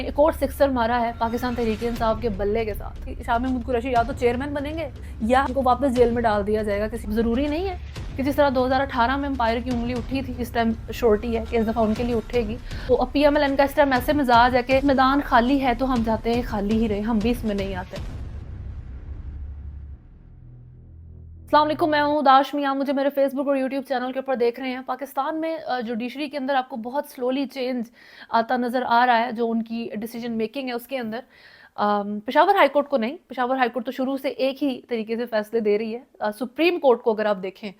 ایک اور سکسر مارا ہے پاکستان تحریک انصاف کے بلے کے ساتھ. شاہ محمود قریشی یا تو چیئرمین بنیں گے یا ان کو واپس جیل میں ڈال دیا جائے گا. کسی ضروری نہیں ہے کہ جس طرح 2018 میں امپائر کی انگلی اٹھی تھی, اس ٹائم شورٹی ہے کہ اس دفعہ ان کے لیے اٹھے گی. تو اب پی ایم ایل این کا اس ٹائم ایسے مزاج ہے کہ میدان خالی ہے تو ہم جاتے ہیں خالی ہی رہے, ہم بھی اس میں نہیں آتے. السلام علیکم, میں ہوں داش میاں. مجھے میرے فیس بک اور یوٹیوب چینل کے اوپر دیکھ رہے ہیں. پاکستان میں جوڈیشری کے اندر آپ کو بہت سلولی چینج آتا نظر آ رہا ہے, جو ان کی ڈیسیجن میکنگ ہے اس کے اندر. پشاور ہائی کورٹ کو نہیں, پشاور ہائی کورٹ تو شروع سے ایک ہی طریقے سے فیصلے دے رہی ہے. سپریم کورٹ کو اگر آپ دیکھیں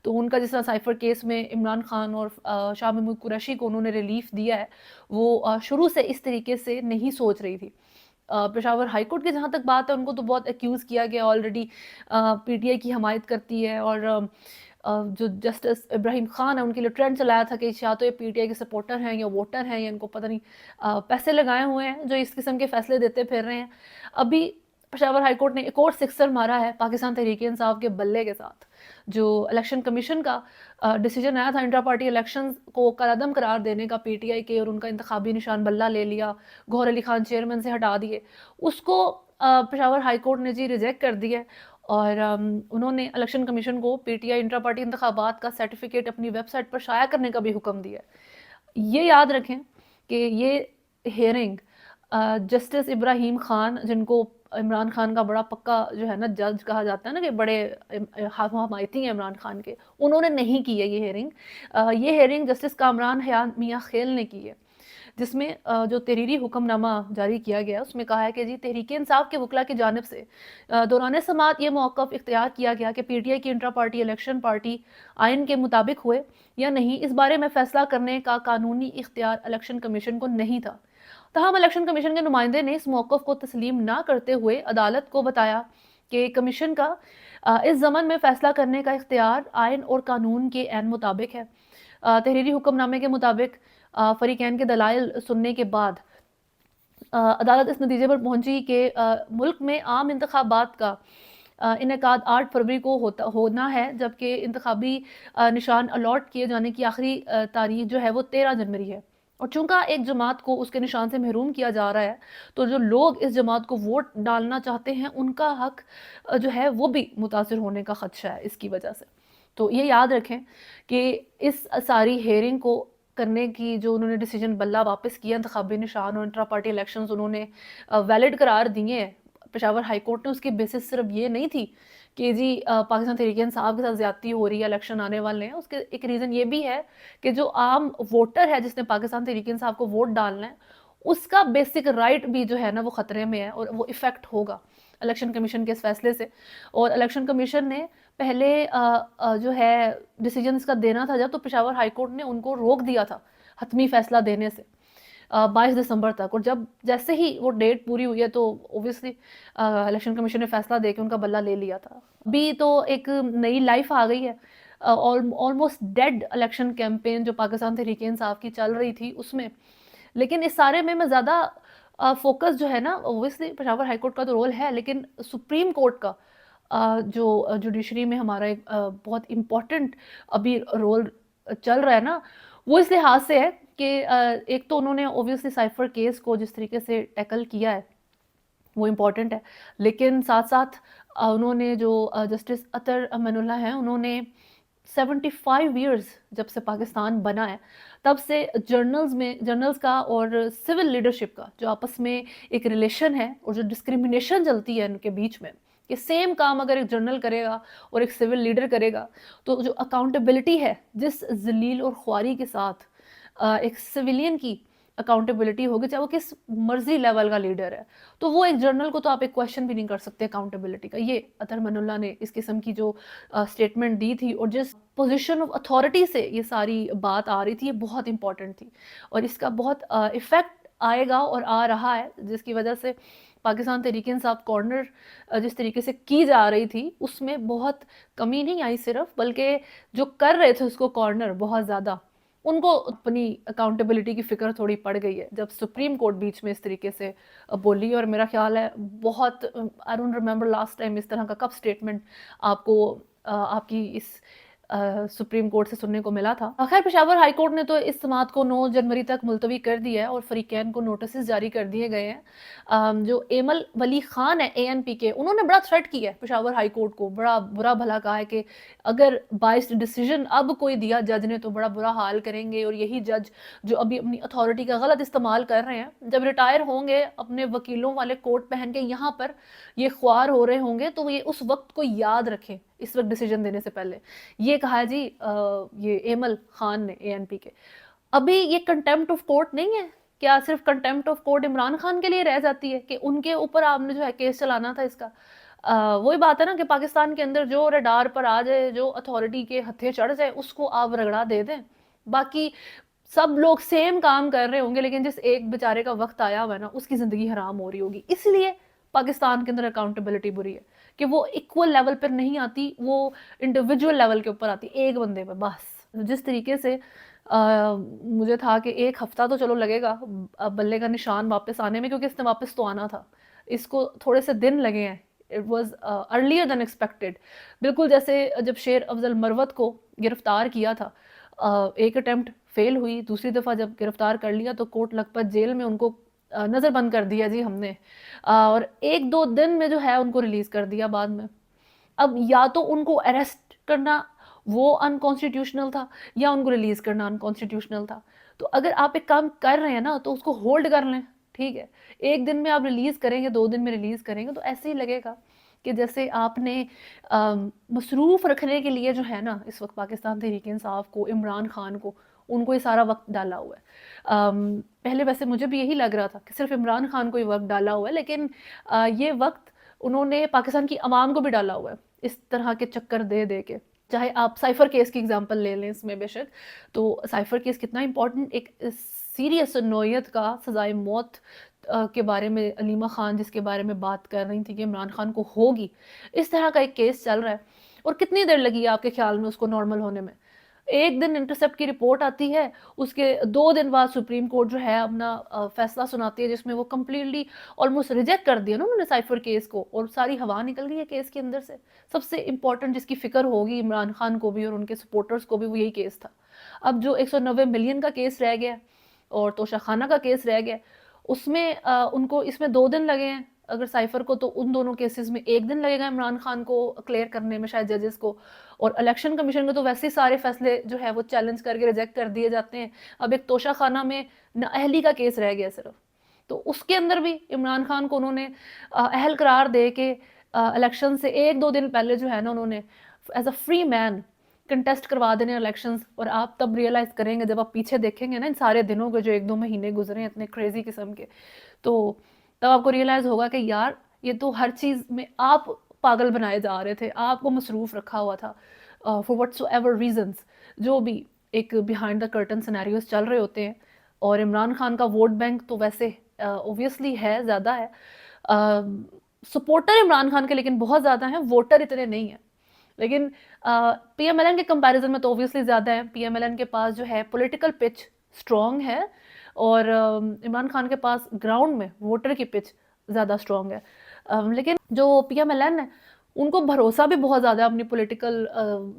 تو ان کا جس طرح سائفر کیس میں عمران خان اور شاہ محمود قریشی کو انہوں نے ریلیف دیا ہے, وہ شروع سے اس طریقے سے نہیں سوچ رہی تھی. پشاور ہائی کورٹ کی جہاں تک بات ہے, ان کو تو بہت ایکیوز کیا گیا آلریڈی, پی ٹی آئی کی حمایت کرتی ہے, اور جو جسٹس ابراہیم خان ہیں ان کے لیے ٹرینڈ چلایا تھا کہ یا تو یہ پی ٹی آئی کے سپورٹر ہیں یا ووٹر ہیں یا ان کو پتہ نہیں پیسے لگائے ہوئے ہیں جو اس قسم کے فیصلے دیتے پھر رہے ہیں. ابھی پشاور ہائی کورٹ نے ایک اور سکسر مارا ہے پاکستان تحریک انصاف کے بلے کے ساتھ. جو الیکشن کمیشن کا ڈیسیجن آیا تھا انٹرا پارٹی الیکشنز کو کالعدم قرار دینے کا پی ٹی آئی کے, اور ان کا انتخابی نشان بلہ لے لیا, گوہر علی خان چیئرمین سے ہٹا دیے, اس کو پشاور ہائی کورٹ نے جی ریجیکٹ کر دیا. اور انہوں نے الیکشن کمیشن کو P T I intra party انتخابات کا سرٹیفکیٹ اپنی ویب سائٹ پر شائع کرنے کا بھی حکم دیا. یہ یاد رکھیں کہ یہ ہیئرنگ جسٹس ابراہیم خان, جن کو عمران خان کا بڑا پکا جو ہے نا جج کہا جاتا ہے نا, کہ بڑے حمایتی ہیں عمران خان کے, انہوں نے نہیں کی ہے یہ ہیئرنگ. یہ ہیئرنگ جسٹس کامران حیات میاں خیل نے کی ہے, جس میں جو تحریری حکم نامہ جاری کیا گیا اس میں کہا ہے کہ جی تحریک انصاف کے وکلاء کی جانب سے دوران سماعت یہ موقف اختیار کیا گیا کہ پی ٹی آئی کی انٹرا پارٹی الیکشن پارٹی آئین کے مطابق ہوئے یا نہیں, اس بارے میں فیصلہ کرنے کا قانونی اختیار الیکشن کمیشن کو نہیں تھا. تاہم الیکشن کمیشن کے نمائندے نے اس موقف کو تسلیم نہ کرتے ہوئے عدالت کو بتایا کہ کمیشن کا اس ضمن میں فیصلہ کرنے کا اختیار آئین اور قانون کے عین مطابق ہے. تحریری حکم نامے کے مطابق فریقین کے دلائل سننے کے بعد عدالت اس نتیجے پر پہنچی کہ ملک میں عام انتخابات کا انعقاد 8 فروری کو ہونا ہے, جبکہ انتخابی نشان الاٹ کیے جانے کی آخری تاریخ جو ہے وہ 13 جنوری ہے. اور چونکہ ایک جماعت کو اس کے نشان سے محروم کیا جا رہا ہے, تو جو لوگ اس جماعت کو ووٹ ڈالنا چاہتے ہیں ان کا حق جو ہے وہ بھی متاثر ہونے کا خدشہ ہے اس کی وجہ سے. تو یہ یاد رکھیں کہ اس ساری ہیئرنگ کو کرنے کی جو انہوں نے ڈیسیجن بلہ واپس کیا, انتخابی نشان اور انٹرا پارٹی الیکشنز انہوں نے ویلڈ قرار دیے ہیں پشاور ہائی کورٹ نے, اس کی بیسس صرف یہ نہیں تھی کہ جی پاکستان تحریک انصاف کے ساتھ زیادتی ہو رہی ہے, الیکشن آنے والے ہیں. اس کے ایک ریزن یہ بھی ہے کہ جو عام ووٹر ہے جس نے پاکستان تحریک انصاف کو ووٹ ڈالنا ہے, اس کا بیسک رائٹ بھی جو ہے نا وہ خطرے میں ہے, اور وہ افیکٹ ہوگا الیکشن کمیشن کے اس فیصلے سے. اور الیکشن کمیشن نے پہلے جو ہے ڈیسیجن اس کا دینا تھا جب, تو پشاور ہائی کورٹ نے ان کو روک دیا تھا حتمی فیصلہ دینے سے 22 دسمبر تک. اور جب جیسے ہی وہ ڈیٹ پوری ہوئی ہے تو اوبیسلی الیکشن کمیشن نے فیصلہ دے کے ان کا بلہ لے لیا تھا. ابھی تو ایک نئی لائف آ گئی ہے, آلموسٹ ڈیڈ الیکشن کیمپین جو پاکستان تحریک انصاف کی چل رہی تھی اس میں. لیکن اس سارے میں زیادہ فوکس جو ہے نا, اوبیسلی پشاور ہائی کورٹ کا تو رول ہے, لیکن سپریم کورٹ کا جو جوڈیشری میں ہمارا ایک بہت امپورٹنٹ ابھی رول چل رہا ہے نا, وہ اس لحاظ سے ہے کہ ایک تو انہوں نے اوبیسلی سائفر کیس کو جس طریقے سے ٹیکل کیا ہے وہ امپورٹنٹ ہے, لیکن ساتھ ساتھ انہوں نے جو جسٹس اطہر امین اللہ ہیں, انہوں نے 75 ایئرز جب سے پاکستان بنا ہے تب سے جرنلز کا اور سول لیڈرشپ کا جو آپس میں ایک ریلیشن ہے, اور جو ڈسکریمنیشن چلتی ہے ان کے بیچ میں, کہ سیم کام اگر ایک جرنل کرے گا اور ایک سول لیڈر کرے گا تو جو اکاؤنٹیبلٹی ہے, جس ذلیل اور خواری کے ساتھ ایک سویلین کی اکاؤنٹیبلٹی ہوگی, چاہے وہ کس مرضی لیول کا لیڈر ہے, تو وہ ایک جرنل کو تو آپ ایک کویشچن بھی نہیں کر سکتے اکاؤنٹیبلٹی کا. یہ اطہر من اللہ نے اس قسم کی جو سٹیٹمنٹ دی تھی, اور جس پوزیشن آف اتھارٹی سے یہ ساری بات آ رہی تھی, یہ بہت امپورٹنٹ تھی, اور اس کا بہت ایفیکٹ آئے گا اور آ رہا ہے, جس کی وجہ سے پاکستان تحریک انصاف کارنر جس طریقے سے کی جا رہی تھی اس میں بہت کمی نہیں آئی صرف, بلکہ جو کر رہے تھے اس کو کارنر بہت زیادہ, ان کو اپنی اکاؤنٹیبلٹی کی فکر تھوڑی پڑ گئی ہے جب سپریم کورٹ بیچ میں اس طریقے سے بولی. اور میرا خیال ہے بہت I don't remember last time اس طرح کا کب سٹیٹمنٹ آپ کو آپ کی اس सुप्रीम कोर्ट से सुनने को मिला था। खैर पेशावर हाई कोर्ट ने तो इस समाअत को 9 जनवरी तक मुलतवी कर दिया है और फरीकैन को नोटिस जारी कर दिए गए हैं। जो एमल वली खान है ANP के, उन्होंने बड़ा थ्रेट किया है पेशावर हाई कोर्ट को, बड़ा बुरा भला कहा है कि अगर बाइस्ड डिसीजन अब कोई दिया जज ने तो बड़ा बुरा हाल करेंगे, और यही जज जो अभी अपनी अथॉरिटी का गलत इस्तेमाल कर रहे हैं, जब रिटायर होंगे अपने वकीलों वाले कोट पहन के यहाँ पर ये ख्वार हो रहे होंगे तो ये उस वक्त को याद रखें इस वक्त डिसीजन देने से पहले। ये कहा है जी ये एमल खान ने ANP के। अभी ये कंटेम्प्ट ऑफ कोर्ट नहीं है क्या? सिर्फ contempt of court Imran Khan के लिए रह जाती है कि उनके ऊपर आपने जो है केस चलाना था इसका? वही बात है ना कि पाकिस्तान के अंदर जो रडार पर आ जाए, जो अथॉरिटी के हत्थे चढ़ जाए, उसको आप रगड़ा दे दें। बाकी सब लोग सेम काम कर रहे होंगे, लेकिन जिस एक बेचारे का वक्त आया हुआ है ना, उसकी ज़िंदगी हराम हो रही होगी। इसलिए पाकिस्तान के अंदर अकाउंटेबिलिटी बुरी है कि वो इक्वल लेवल पर नहीं आती, वो इंडिविजुअल लेवल के ऊपर आती, एक बंदे पर बस। जिस तरीके से मुझे था कि एक हफ्ता तो चलो लगेगा बल्ले का निशान वापस आने में, क्योंकि इसने वापस तो आना था, इसको थोड़े से दिन लगे हैं। It was earlier then expected. बिल्कुल जैसे जब शेर अफजल मरवत को गिरफ्तार किया था, एक अटेम्प्ट फेल हुई, दूसरी दफ़ा जब गिरफ्तार कर लिया तो कोट लखपत जेल में उनको नज़रबंद कर दिया जी हमने, और 1-2 दिन में जो है उनको रिलीज़ कर दिया बाद में। अब या तो उनको अरेस्ट करना वो अनकॉन्स्टिट्यूशनल था, या उनको रिलीज़ करना अनकॉन्स्टिट्यूशनल था। तो अगर आप एक काम कर रहे हैं ना तो उसको होल्ड कर लें, ठीक है? 1 दिन में आप रिलीज़ करेंगे, 2 दिन में रिलीज़ करेंगे तो ऐसे ही लगेगा कि जैसे आपने मसरूफ़ रखने के लिए जो है ना इस वक्त पाकिस्तान तहरीक इंसाफ को, इमरान खान को, उनको ये सारा वक्त डाला हुआ है। पहले वैसे मुझे भी यही लग रहा था कि सिर्फ इमरान खान को ये वक्त डाला हुआ है, लेकिन ये वक्त उन्होंने पाकिस्तान की आवाम को भी डाला हुआ है इस तरह के चक्कर दे दे के। चाहे आप साइफर केस की एग्जांपल ले लें इसमें बेशक, तो साइफर केस कितना इंपॉर्टेंट, एक सीरियस नौयत का सजाए मौत के बारे में अलीमा खान जिसके बारे में बात कर रही थी कि इमरान खान को होगी, इस तरह का एक केस चल रहा है। और कितनी देर लगी है आपके ख्याल में उसको नॉर्मल होने में? 1 दिन इंटरसेप्ट की रिपोर्ट आती है, उसके 2 दिन बाद सुप्रीम कोर्ट जो है अपना फैसला सुनाती है, जिसमें वो कम्प्लीटली ऑलमोस्ट रिजेक्ट कर दिया ना उन्होंने साइफर केस को, और सारी हवा निकल गई है केस के अंदर से। सबसे इंपॉर्टेंट जिसकी फिक्र होगी इमरान खान को भी और उनके सपोर्टर्स को भी, वो यही केस था। अब जो 190 मिलियन का केस रह गया और तोशाखाना का केस रह गया, उसमें उनको इसमें 2 दिन लगे हैं अगर साइफर को, तो उन दोनों केसेस में 1 दिन लगेगा इमरान खान को क्लियर करने में शायद जजेस को। और इलेक्शन कमीशन को तो वैसे ही सारे फैसले जो है वो चैलेंज करके रिजेक्ट कर दिए जाते हैं। अब एक तोशाखाना में नाअहली का केस रह गया सिर्फ, तो उसके अंदर भी इमरान खान को उन्होंने अहल करार दे के इलेक्शन से 1-2 दिन पहले जो है ना उन्होंने as a free man contest करवा देने इलेक्शंस। और आप तब रियलाइज़ करेंगे जब आप पीछे देखेंगे ना इन सारे दिनों के जो 1-2 महीने गुजरे हैं इतने क्रेजी किस्म के, तो तब आपको रियलाइज़ होगा कि यार ये तो हर चीज़ में आप पागल बनाए जा रहे थे, आपको मसरूफ़ रखा हुआ था फॉर व्हाट्सोएवर रीजंस, जो भी एक बिहाइंड द कर्टन सिनेरियोस चल रहे होते हैं। और इमरान खान का वोट बैंक तो वैसे ऑब्वियसली है, ज़्यादा है, सपोर्टर इमरान खान के लेकिन बहुत ज़्यादा हैं, वोटर इतने नहीं हैं। लेकिन PMLN के कंपैरिजन में तो ऑब्वियसली ज़्यादा है। PMLN के पास जो है पॉलिटिकल पिच स्ट्रॉन्ग है, और इमरान खान के पास ग्राउंड में वोटर की पिच ज़्यादा स्ट्रॉन्ग है। लेकिन जो PMLN है उनको भरोसा भी बहुत ज़्यादा है अपनी पॉलिटिकल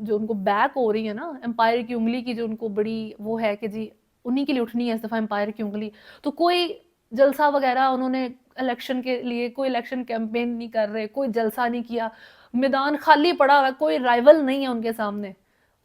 जो उनको बैक हो रही है ना एम्पायर की उंगली की, जो उनको बड़ी वो है कि जी उन्हीं के लिए उठनी है इस दफ़ा एम्पायर की उंगली। तो कोई जलसा वगैरह उन्होंने इलेक्शन के लिए, कोई इलेक्शन कैंपेन नहीं कर रहे, कोई जलसा नहीं किया, मैदान खाली पड़ा हुआ है, कोई राइवल नहीं है उनके सामने।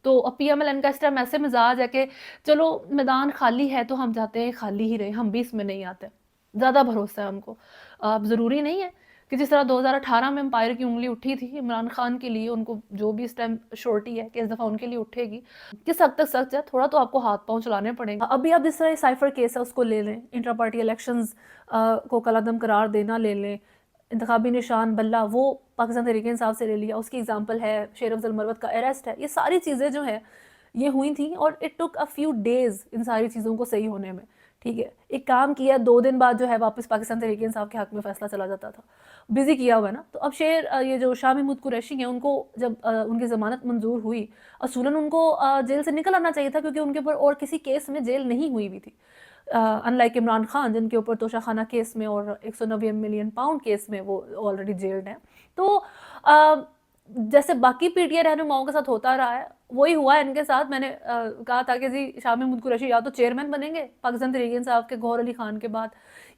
तो अब PMLN का इस टाइम ऐसे मिजाज है कि चलो मैदान खाली है तो हम जाते हैं खाली ही रहे, हम भी इसमें नहीं आते। ज़्यादा भरोसा है उनको। अब ज़रूरी नहीं है कि जिस तरह 2018 में एम्पायर की उंगली उठी थी इमरान खान के लिए, उनको जो भी इस टाइम श्योरिटी है कि इस दफ़ा उनके लिए उठेगी, किस हद तक सच है, थोड़ा तो आपको हाथ पांव चलाने पड़ेंगे। अभी आप जिस तरह साइफर केस है उसको ले लें, इंटर पार्टी इलेक्शंस को कलादम करार देना ले लें, इंतखाबी निशान बल्ला वो पाकिस्तान तहरीक इंसाफ से ले लिया, उसकी एग्जांपल है शेर अफजल मरवत का अरेस्ट है। ये सारी चीज़ें जो हैं ये हुई थी और it took a few days इन सारी चीज़ों को सही होने में, ठीक है। एक काम किया, 2 दिन बाद जो है वापस पाकिस्तान तहरीक इंसाफ के हक़ में फ़ैसला चला जाता था, बिज़ी किया हुआ है ना। तो अब शेर ये जो शाह महमूद कुरैशी हैं उनको जब उनकी ज़मानत मंजूर हुई, असूलन उनको जेल से निकल आना चाहिए था, क्योंकि उनके ऊपर और किसी केस में जेल नहीं हुई हुई थी, अनलाइक इमरान खान जिनके ऊपर तोशाखाना केस में और 190 मिलियन पाउंड केस में वो ऑलरेडी जेल्ड हैं। तो जैसे बाकी पीटीआई रहनुमाओं के साथ होता रहा है वही हुआ है इनके साथ। मैंने कहा था कि जी शाह महमूद कुरैशी या तो चेयरमैन बनेंगे पाकिस्तान तहरीक इंसाफ के गौहर अली खान के बाद,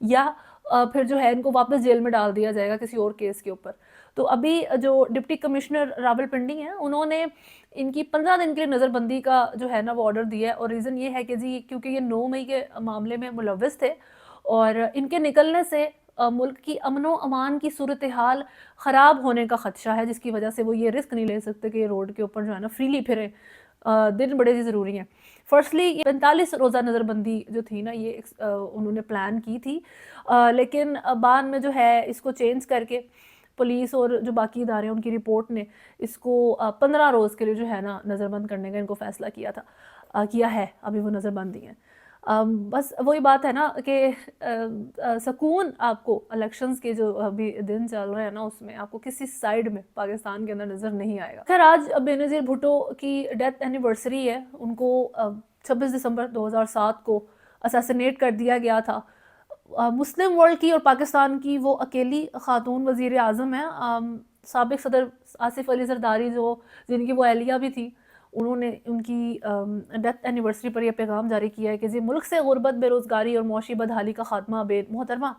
या फिर जो है इनको वापस जेल में डाल दिया जाएगा किसी और केस के ऊपर। तो अभी जो डिप्टी कमिश्नर रावलपिंडी हैं उन्होंने इनकी 15 दिन के लिए नज़रबंदी का जो है ना वो ऑर्डर दिया है, और रीज़न ये है कि जी क्योंकि ये 9 मई के मामले में मुलव्वस थे और इनके निकलने से मुल्क की अमनो अमान की सूरत हाल ख़राब होने का ख़दशा है, जिसकी वजह से वो ये रिस्क नहीं ले सकते कि ये रोड के ऊपर जो है ना फ्रीली फिरें। दिन बड़े ही ज़रूरी हैं। फर्स्टली ये 45 रोज़ा नज़रबंदी जो थी ना ये उन्होंने प्लान की थी, लेकिन बाद में जो है इसको चेंज करके पुलिस और जो बाकी इदारे हैं उनकी रिपोर्ट ने इसको 15 रोज़ के लिए जो है ना नज़रबंद करने का इनको फ़ैसला किया था, किया है, अभी वो नज़रबंदी हैं। बस वही बात है ना कि सुकून आपको इलेक्शंस के जो अभी दिन चल रहे हैं ना उसमें आपको किसी साइड में पाकिस्तान के अंदर नज़र नहीं आएगा। खैर आज बेनज़ीर भुट्टो की डेथ एनिवर्सरी है, उनको 26 दिसंबर 2007 को असैसिनेट कर दिया गया था। मुस्लिम वर्ल्ड की और पाकिस्तान की वो अकेली ख़ातून वज़ीर आज़म हैं। साबिक़ सदर आसिफ अली ज़रदारी जिनकी वो अहलिया भी थी, उन्होंने उनकी डेथ एनिवर्सरी पर यह पैगाम जारी किया है कि जी मुल्क से गुर्बत, बेरोज़गारी और मौशी बदहाली का ख़ात्मा मोहतरमा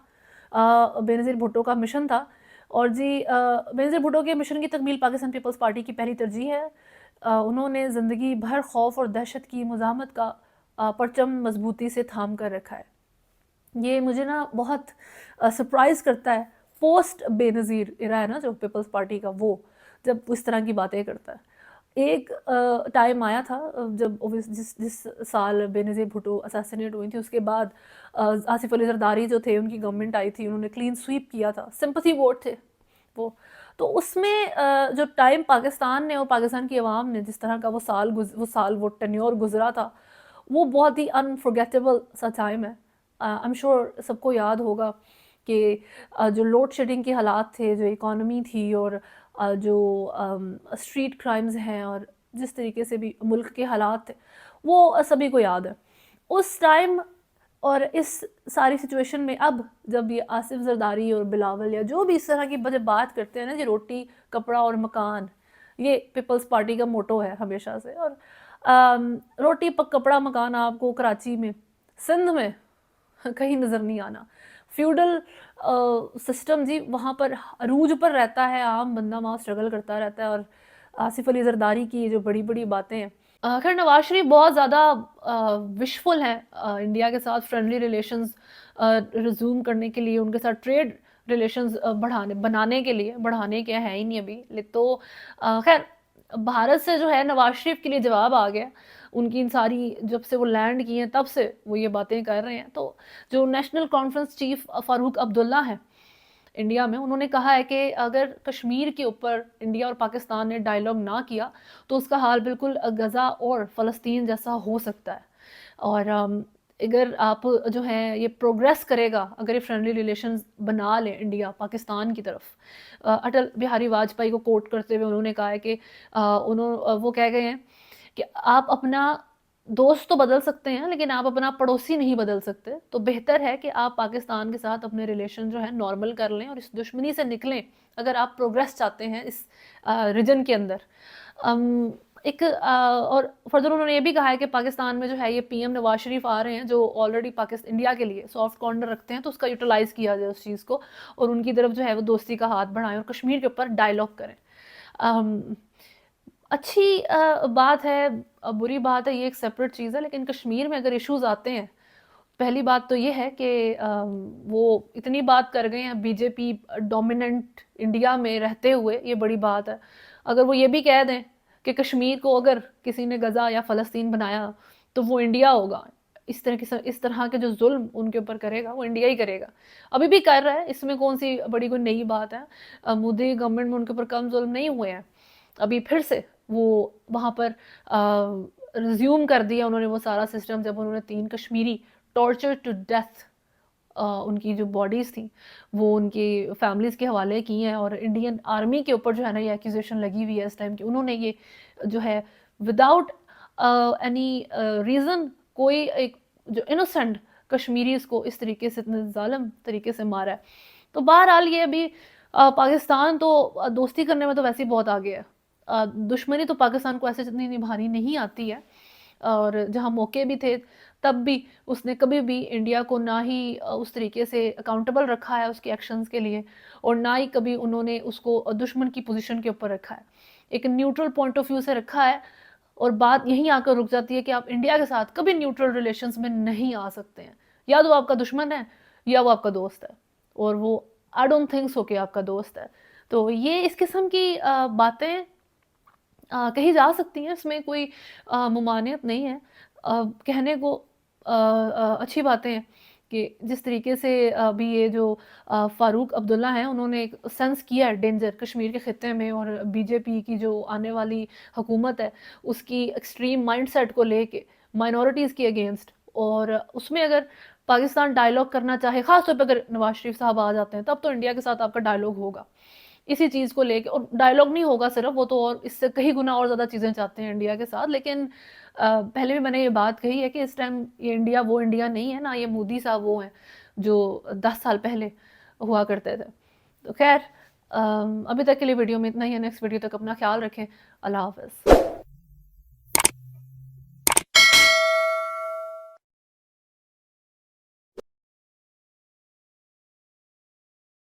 बेनज़ीर भुट्टो का मिशन था, और जी बेनज़ीर भुट्टो के मिशन की तकमील पाकिस्तान पीपल्स पार्टी की पहली तरजीह है। उन्होंने ज़िंदगी भर खौफ और दहशत की मुज़ाहमत का परचम मजबूती से थाम कर रखा है। ये मुझे ना बहुत सरप्राइज़ करता है, पोस्ट बेनज़ीर इरा है ना जो पीपल्स पार्टी का, वो जब इस तरह की बातें करता है। एक टाइम आया था जब जिस साल बेनज़ीर भुट्टो असैसिनेट हुई थी उसके बाद आसिफ अली ज़रदारी जो थे उनकी गवर्नमेंट आई थी, उन्होंने क्लीन स्वीप किया था, सिंपैथी वोट थे वो। तो उसमें जो टाइम पाकिस्तान ने और पाकिस्तान की आवाम ने जिस तरह का वो टेन्योर गुजरा था, वो बहुत ही अनफॉरगेटेबल सा टाइम है। आई एम श्योर सबको याद होगा कि जो लोड शेडिंग के हालात थे, जो इकॉनमी थी, और जो स्ट्रीट क्राइम्स हैं, और जिस तरीके से भी मुल्क के हालात थे, वो सभी को याद है उस टाइम। और इस सारी सिचुएशन में अब जब ये आसिफ ज़रदारी और बिलावल या जो भी इस तरह की जब बात करते हैं ना जी रोटी कपड़ा और मकान, ये पीपल्स पार्टी का मोटो है हमेशा से। और रोटी कपड़ा मकान आपको कराची में, सिंध में कहीं नज़र नहीं आना। फ्यूडल सिस्टम जी वहाँ पर अरूज पर रहता है, आम बंदा वहाँ स्ट्रगल करता रहता है। और आसिफ अली ज़रदारी की जो बड़ी बड़ी बातें हैं, खैर नवाज शरीफ बहुत ज़्यादा विशफुल हैं इंडिया के साथ फ्रेंडली रिलेशंस रिज्यूम करने के लिए, उनके साथ ट्रेड रिलेशंस बनाने के लिए, बढ़ाने के हैं ही नहीं अभी। तो खैर भारत से जो है नवाज शरीफ के लिए जवाब आ गया, उनकी इन सारी जब से वो लैंड किए हैं तब से वो ये बातें कर रहे हैं। तो जो national conference chief Farooq Abdullah हैं इंडिया में, उन्होंने कहा है कि अगर कश्मीर के ऊपर इंडिया और पाकिस्तान ने डायलॉग ना किया तो उसका हाल बिल्कुल गज़ा और फ़लस्तीन जैसा हो सकता है। और अगर आप जो है ये प्रोग्रेस करेगा, अगर ये फ्रेंडली रिलेशंस बना ले इंडिया पाकिस्तान की तरफ, अटल बिहारी वाजपेयी को कोट करते हुए उन्होंने कहा है कि वो कह गए हैं कि आप अपना दोस्त तो बदल सकते हैं लेकिन आप अपना पड़ोसी नहीं बदल सकते। तो बेहतर है कि आप पाकिस्तान के साथ अपने रिलेशन जो है नॉर्मल कर लें और इस दुश्मनी से निकलें अगर आप प्रोग्रेस चाहते हैं इस रीजन के अंदर। और फर्दर उन्होंने ये भी कहा है कि पाकिस्तान में जो है ये पीएम नवाज शरीफ आ रहे हैं जो ऑलरेडी पाकिस्तान इंडिया के लिए सॉफ्ट कॉर्नर रखते हैं, तो उसका यूटिलाइज़ किया जाए उस चीज़ को और उनकी तरफ जो है वो दोस्ती का हाथ बढ़ाएं और कश्मीर के ऊपर डायलॉग करें। अच्छी बात है, बुरी बात है, ये एक सेपरेट चीज़ है, लेकिन कश्मीर में अगर इश्यूज़ आते हैं, पहली बात तो ये है कि वो इतनी बात कर गए हैं बीजेपी डोमिनेंट इंडिया में रहते हुए, ये बड़ी बात है। अगर वो ये भी कह दें कि कश्मीर को अगर किसी ने गज़ा या फ़लस्तीन बनाया तो वो इंडिया होगा, इस तरह के जो जुल्म उनके ऊपर करेगा वो इंडिया ही करेगा, अभी भी कर रहा है, इसमें कौन सी बड़ी कोई नई बात है। मोदी गवर्नमेंट में उनके ऊपर कम जुल्म नहीं हुए हैं, अभी फिर से वो वहाँ पर रिज्यूम कर दिया उन्होंने वो सारा सिस्टम जब उन्होंने 3 कश्मीरी टॉर्चर टू डेथ उनकी जो बॉडीज़ थी वो उनकी फैमिलीज़ के हवाले की हैं और इंडियन आर्मी के ऊपर जो है ना ये एक्यूजेशन लगी हुई है इस टाइम की। उन्होंने ये जो है विदाउट एनी रीज़न कोई एक जो इनोसेंट कश्मीरीज़ को इस तरीके से इतने ज़ालिम तरीके से मारा है। तो बहरहाल ये अभी पाकिस्तान तो दोस्ती करने में तो वैसे ही बहुत आगे है। दुश्मनी तो पाकिस्तान को ऐसे जितनी निभानी नहीं आती है, और जहाँ मौके भी थे तब भी उसने कभी भी इंडिया को ना ही उस तरीके से अकाउंटेबल रखा है उसके एक्शंस के लिए, और ना ही कभी उन्होंने उसको दुश्मन की पोजीशन के ऊपर रखा है। एक न्यूट्रल पॉइंट ऑफ व्यू से रखा है, और बात यहीं आकर रुक जाती है कि आप इंडिया के साथ कभी न्यूट्रल रिलेशंस में नहीं आ सकते हैं। या तो आपका दुश्मन है या वो आपका दोस्त है, और वो आई डोंट थिंक सो कि आपका दोस्त है। तो ये इस किस्म की बातें कही जा सकती हैं, इसमें कोई ममानियत नहीं है। कहने को अच्छी बातें हैं कि जिस तरीके से अभी ये जो फ़ारूक अब्दुल्ला हैं, उन्होंने एक सेंस किया है डेंजर कश्मीर के ख़ित्ते में, और बीजेपी की जो आने वाली हुकूमत है उसकी एक्सट्रीम माइंडसेट को लेके माइनॉरिटीज़ के अगेंस्ट, और उसमें अगर पाकिस्तान डायलॉग करना चाहे, ख़ास तौर पे अगर नवाज शरीफ साहब आ जाते हैं, तब तो इंडिया के साथ आपका डायलॉग होगा इसी चीज़ को लेके। और डायलॉग नहीं होगा सिर्फ, वो तो और इससे कई गुना और ज़्यादा चीज़ें चाहते हैं इंडिया के साथ। लेकिन पहले भी मैंने ये बात कही है कि इस टाइम ये इंडिया वो इंडिया नहीं है ना, ये मोदी साहब वो हैं जो 10 साल पहले हुआ करते थे। तो खैर, अभी तक के लिए वीडियो में इतना ही है। नेक्स्ट वीडियो तक अपना ख्याल रखें। अल्लाह हाफ़िज़।